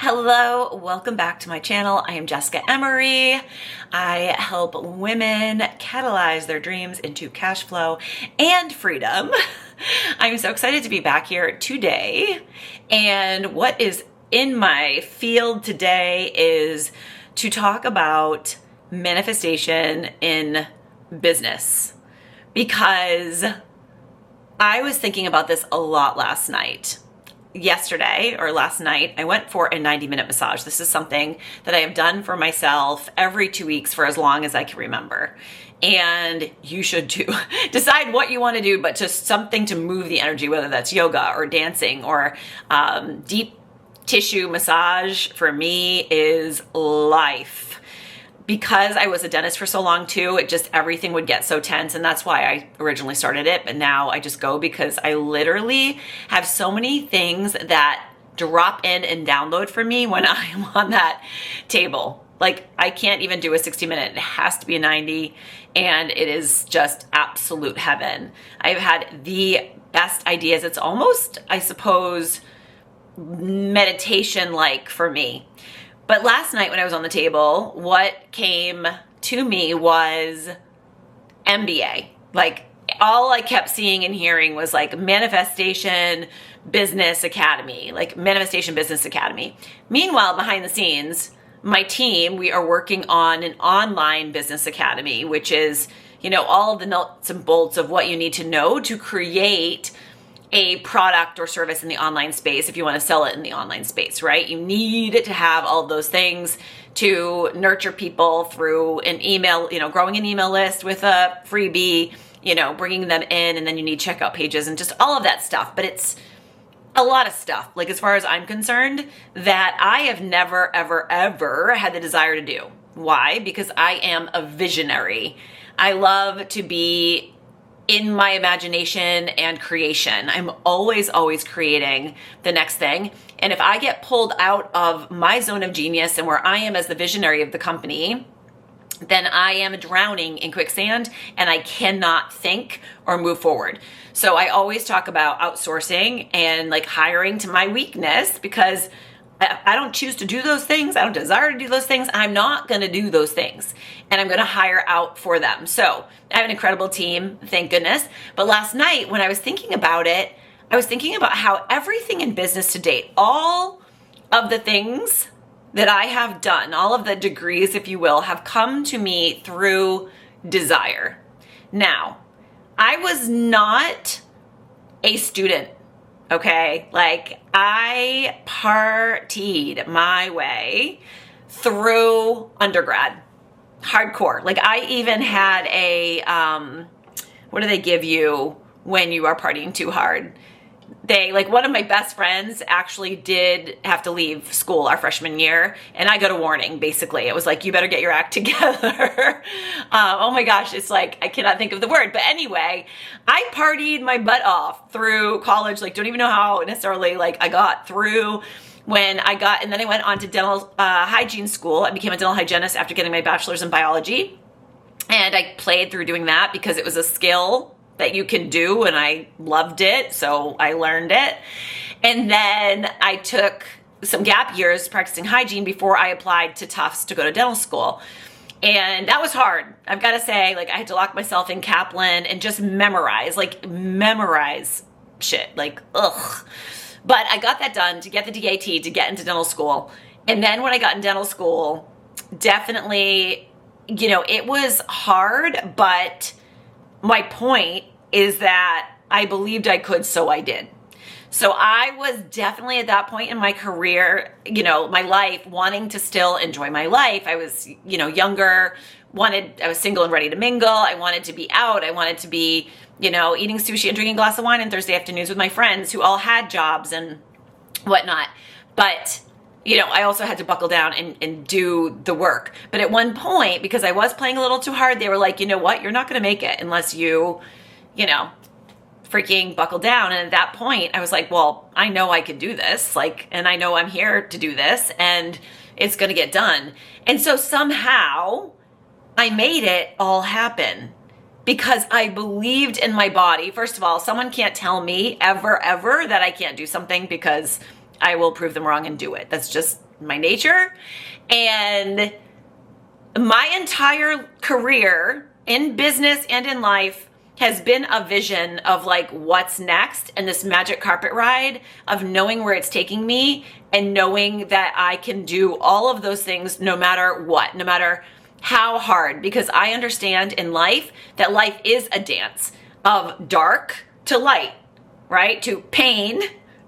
Hello, welcome back to my channel. I am Jessica Emery. I help women catalyze their dreams into cash flow and freedom. I'm so excited to be back here today. And what is in my field today is to talk about manifestation in business, because I was thinking about this a lot last night. Last night, I went for a 90-minute massage. This is something that I have done for myself every 2 weeks for as long as I can remember. And you should too. Decide what you want to do, but just something to move the energy, whether that's yoga or dancing or deep tissue massage for me is life. Because I was a dentist for so long too, everything would get so tense, and that's why I originally started it, but now I just go because I literally have so many things that drop in and download for me when I am on that table. Like, I can't even do a 60-minute, it has to be a 90, and it is just absolute heaven. I've had the best ideas. It's almost, I suppose, meditation-like for me. But last night when I was on the table, what came to me was MBA. Like, all I kept seeing and hearing was like Manifestation Business Academy, like Manifestation Business Academy. Meanwhile, behind the scenes, my team, we are working on an online business academy, which is, all of the nuts and bolts of what you need to know to create a product or service in the online space if you want to sell it in the online space, right? You need to have all of those things to nurture people through an email, growing an email list with a freebie, bringing them in, and then you need checkout pages and just all of that stuff. But it's a lot of stuff, like, as far as I'm concerned, that I have never, ever, ever had the desire to do. Why? Because I am a visionary. I love to be in my imagination and creation. I'm always creating the next thing. And if I get pulled out of my zone of genius and where I am as the visionary of the company, then I am drowning in quicksand and I cannot think or move forward. So I always talk about outsourcing and like hiring to my weakness, because I don't choose to do those things. I don't desire to do those things. I'm not going to do those things, and I'm going to hire out for them. So I have an incredible team, thank goodness. But last night when I was thinking about it, I was thinking about how everything in business to date, all of the things that I have done, all of the degrees, if you will, have come to me through desire. Now, I was not a student. Okay, like, I partied my way through undergrad, hardcore. Like, I even had a, what do they give you when you are partying too hard? One of my best friends actually did have to leave school our freshman year, and I got a warning, basically. It was like, you better get your act together. Oh my gosh, it's like, I cannot think of the word. But anyway, I partied my butt off through college. Like, don't even know how necessarily, like, I got through and then I went on to dental hygiene school. I became a dental hygienist after getting my bachelor's in biology. And I played through doing that because it was a skill that you can do, and I loved it, so I learned it. And then I took some gap years practicing hygiene before I applied to Tufts to go to dental school. And that was hard. I've got to say, like, I had to lock myself in Kaplan and just memorize shit, like, ugh. But I got that done to get the DAT to get into dental school. And then when I got in dental school, definitely, it was hard, but my point is that I believed I could, so I did. So I was definitely at that point in my career, my life, wanting to still enjoy my life. I was, younger, I was single and ready to mingle. I wanted to be out. I wanted to be, eating sushi and drinking a glass of wine on Thursday afternoons with my friends who all had jobs and whatnot. But I also had to buckle down and do the work. But at one point, because I was playing a little too hard, they were like, you know what? You're not going to make it unless you, freaking buckle down. And at that point, I was like, well, I know I can do this. And I know I'm here to do this, and it's going to get done. And so somehow I made it all happen because I believed in my body. First of all, someone can't tell me ever that I can't do something, because I will prove them wrong and do it. That's just my nature. And my entire career in business and in life has been a vision of like what's next, and this magic carpet ride of knowing where it's taking me and knowing that I can do all of those things no matter what, no matter how hard, because I understand in life that life is a dance of dark to light, right? To pain,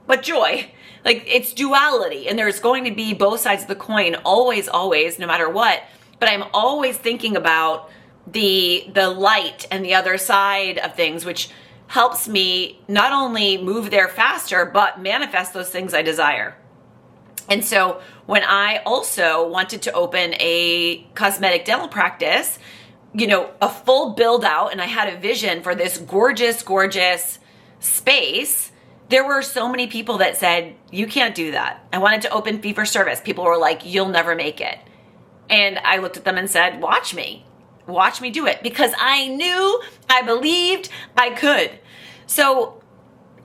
but joy. Like it's duality, and there's going to be both sides of the coin always, no matter what. But I'm always thinking about the light and the other side of things, which helps me not only move there faster, but manifest those things I desire. And so when I also wanted to open a cosmetic dental practice, a full build out, and I had a vision for this gorgeous, gorgeous space, there were so many people that said, you can't do that. I wanted to open fee for service. People were like, you'll never make it. And I looked at them and said, watch me do it, because I knew, I believed I could. So,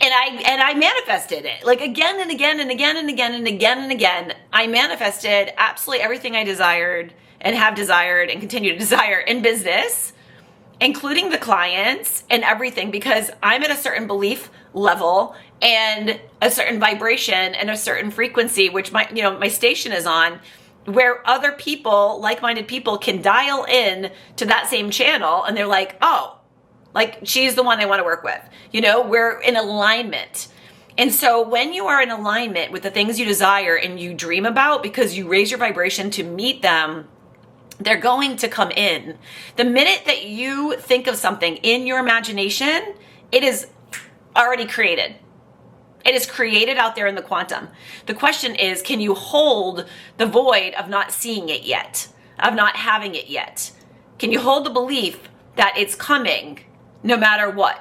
and I manifested it like again and again and again and again and again and again. I manifested absolutely everything I desired and have desired and continue to desire in business, including the clients and everything, because I'm at a certain belief level and a certain vibration and a certain frequency, which my station is on, where other people, like-minded people, can dial in to that same channel, and they're like, oh, like she's the one I want to work with. We're in alignment. And so when you are in alignment with the things you desire and you dream about, because you raise your vibration to meet them, they're going to come in. The minute that you think of something in your imagination, it is already created. It is created out there in the quantum. The question is, can you hold the void of not seeing it yet, of not having it yet? Can you hold the belief that it's coming no matter what?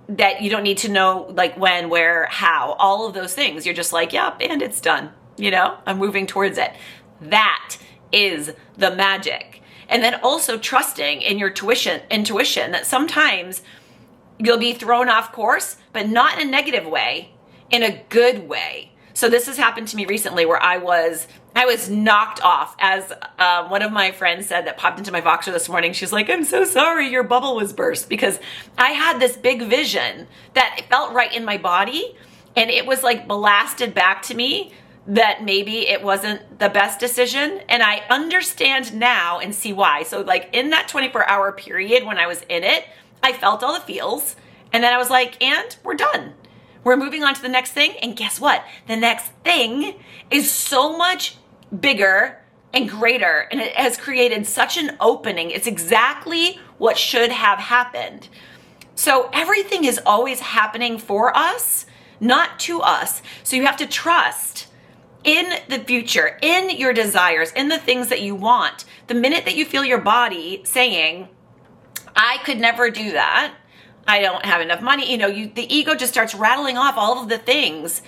That you don't need to know like when, where, how, all of those things. You're just like, yep, and it's done. I'm moving towards it. That is the magic. And then also trusting in your intuition that sometimes you'll be thrown off course, but not in a negative way, in a good way. So this has happened to me recently where I was knocked off, as one of my friends said that popped into my Voxer this morning. She's like, I'm so sorry your bubble was burst, because I had this big vision that felt right in my body, and it was like blasted back to me that maybe it wasn't the best decision. And I understand now and see why. So like in that 24-hour period when I was in it, I felt all the feels, and then I was like, and we're done. We're moving on to the next thing. And guess what? The next thing is so much bigger and greater, and it has created such an opening. It's exactly what should have happened. So everything is always happening for us, not to us. So you have to trust in the future, in your desires, in the things that you want. The minute that you feel your body saying, I could never do that, I don't have enough money, the ego just starts rattling off all of the things.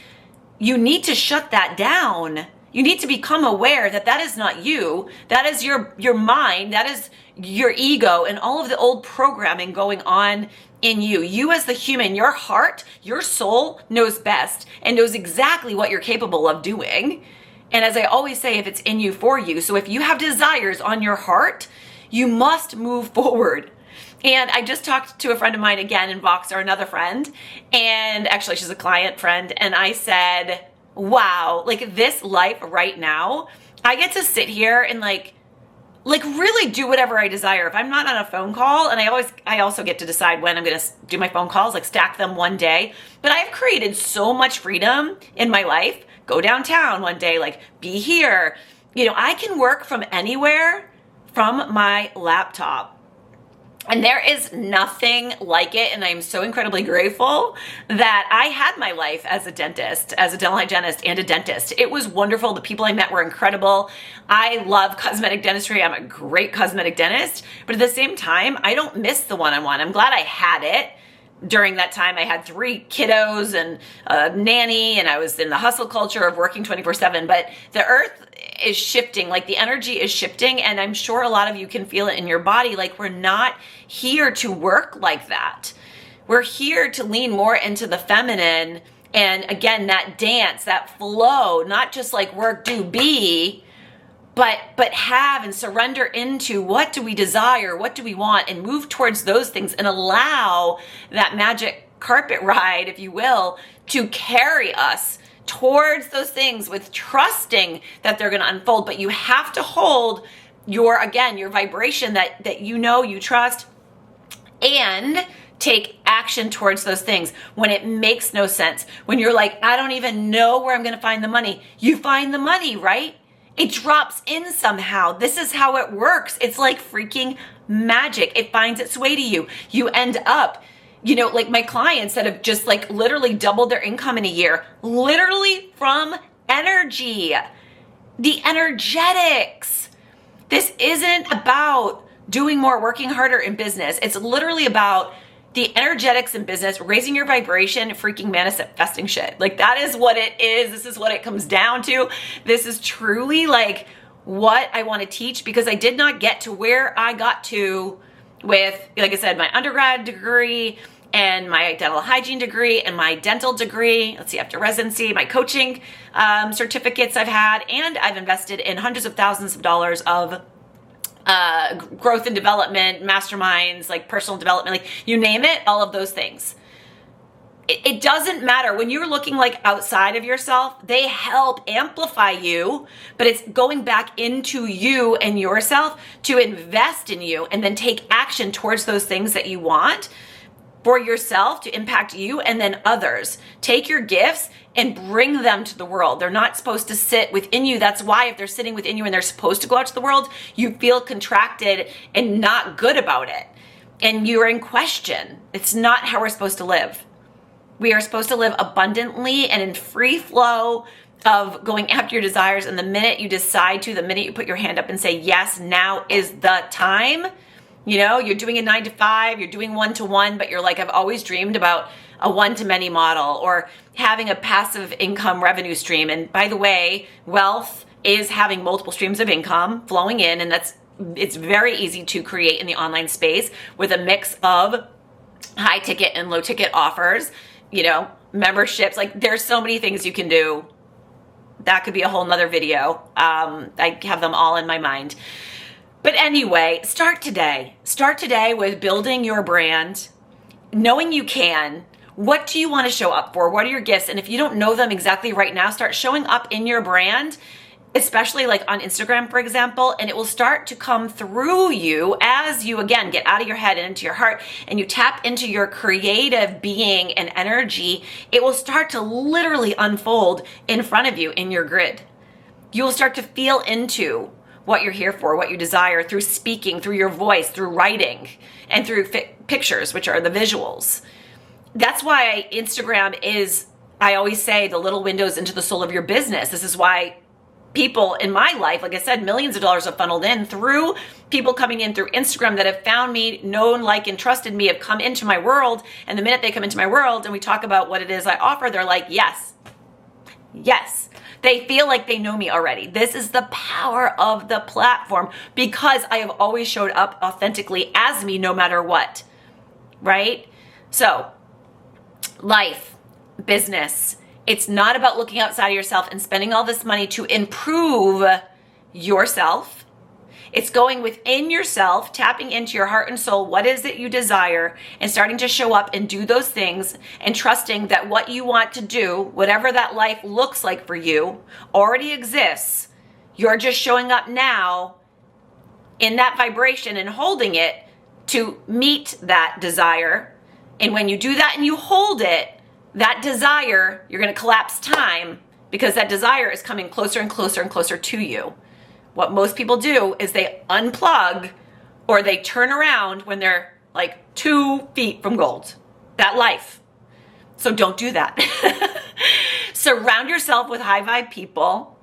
You need to shut that down. You need to become aware that that is not you. That is your mind. That is your ego and all of the old programming going on in you. You as the human, your heart, your soul knows best and knows exactly what you're capable of doing. And as I always say, if it's in you, for you. So if you have desires on your heart, you must move forward. And I just talked to a friend of mine again in Voxer, another friend, and actually she's a client friend, and I said, wow, like this life right now, I get to sit here and like really do whatever I desire. If I'm not on a phone call, and I also get to decide when I'm going to do my phone calls, like stack them one day, but I've created so much freedom in my life. Go downtown one day, like be here. I can work from anywhere from my laptop. And there is nothing like it, and I'm so incredibly grateful that I had my life as a dentist, as a dental hygienist and a dentist. It was wonderful. The people I met were incredible. I love cosmetic dentistry. I'm a great cosmetic dentist, but at the same time, I don't miss the one-on-one. I'm glad I had it. During that time, I had 3 kiddos and a nanny, and I was in the hustle culture of working 24/7, but the earth is shifting, like the energy is shifting, and I'm sure a lot of you can feel it in your body. Like we're not here to work like that. We're here to lean more into the feminine And again, that dance, that flow, not just like work, do, be, but have and surrender into what do we desire, what do we want, and move towards those things and allow that magic carpet ride, if you will, to carry us towards those things with trusting that they're going to unfold. But you have to hold your vibration that you trust, and take action towards those things when it makes no sense. When you're like, I don't even know where I'm going to find the money. You find the money, right? It drops in somehow. This is how it works. It's like freaking magic. It finds its way to you. You end up, like my clients that have just like literally doubled their income in a year, literally from energy, the energetics. This isn't about doing more, working harder in business. It's literally about the energetics in business, raising your vibration, freaking manifesting shit. Like that is what it is. This is what it comes down to. This is truly like what I want to teach, because I did not get to where I got to with, like I said, my undergrad degree and my dental hygiene degree and my dental degree. Let's see, after residency, my coaching certificates I've had, and I've invested in hundreds of thousands of dollars of growth and development, masterminds, like personal development, like you name it, all of those things. It doesn't matter. When you're looking like outside of yourself, they help amplify you, but it's going back into you and yourself to invest in you and then take action towards those things that you want for yourself to impact you and then others. Take your gifts and bring them to the world. They're not supposed to sit within you. That's why if they're sitting within you and they're supposed to go out to the world, you feel contracted and not good about it. And you're in question. It's not how we're supposed to live. We are supposed to live abundantly and in free flow of going after your desires. And the minute you decide to, the minute you put your hand up and say, yes, now is the time. You're doing a 9 to 5, you're doing 1-to-1, but you're like, I've always dreamed about a one-to-many model or having a passive income revenue stream. And by the way, wealth is having multiple streams of income flowing in, and it's very easy to create in the online space with a mix of high ticket and low ticket offers, memberships. Like there's so many things you can do. That could be a whole nother video. I have them all in my mind. But anyway, start today. Start today with building your brand, knowing you can. What do you want to show up for? What are your gifts? And if you don't know them exactly right now, start showing up in your brand, especially like on Instagram, for example, and it will start to come through you as you, again, get out of your head and into your heart and you tap into your creative being and energy. It will start to literally unfold in front of you in your grid. You will start to feel into what you're here for, what you desire through speaking, through your voice, through writing, and through pictures, which are the visuals. That's why Instagram is, I always say, the little windows into the soul of your business. This is why people in my life, like I said, millions of dollars have funneled in through people coming in through Instagram that have found me, known, like, and trusted me, have come into my world. And the minute they come into my world and we talk about what it is I offer, they're like, yes, yes. They feel like they know me already. This is the power of the platform because I have always showed up authentically as me no matter what, right? So life, business, it's not about looking outside of yourself and spending all this money to improve yourself. It's going within yourself, tapping into your heart and soul. What is it you desire? And starting to show up and do those things and trusting that what you want to do, whatever that life looks like for you, already exists. You're just showing up now in that vibration and holding it to meet that desire. And when you do that and you hold it, that desire, you're going to collapse time because that desire is coming closer and closer and closer to you. What most people do is they unplug or they turn around when they're like 2 feet from gold. That life. So don't do that. Surround yourself with high vibe people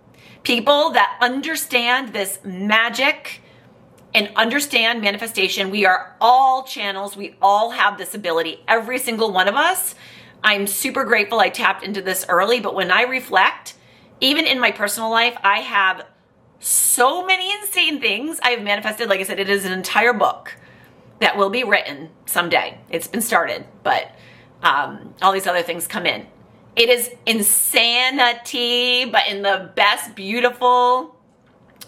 that understand this magic and understand manifestation. We are all channels. We all have this ability. Every single one of us. I'm super grateful I tapped into this early, but when I reflect, even in my personal life, I have so many insane things I have manifested. Like I said, it is an entire book that will be written someday. It's been started, but all these other things come in. It is insanity, but in the best, beautiful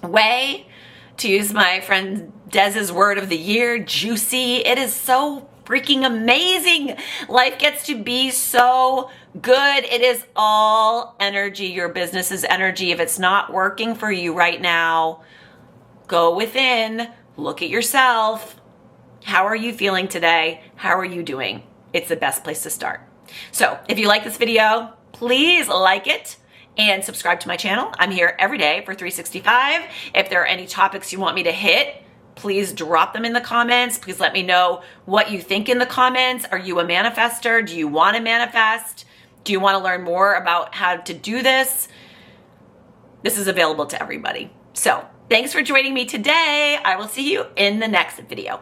way. To use my friend Dez's word of the year, juicy. It is so freaking amazing. Life gets to be so good. It is all energy. Your business is energy. If it's not working for you right now, go within, look at yourself. How are you feeling today? How are you doing? It's the best place to start. So if you like this video, please like it and subscribe to my channel. I'm here every day for 365. If there are any topics you want me to hit, please drop them in the comments. Please let me know what you think in the comments. Are you a manifester? Do you want to manifest? Do you want to learn more about how to do this? This is available to everybody. So thanks for joining me today. I will see you in the next video.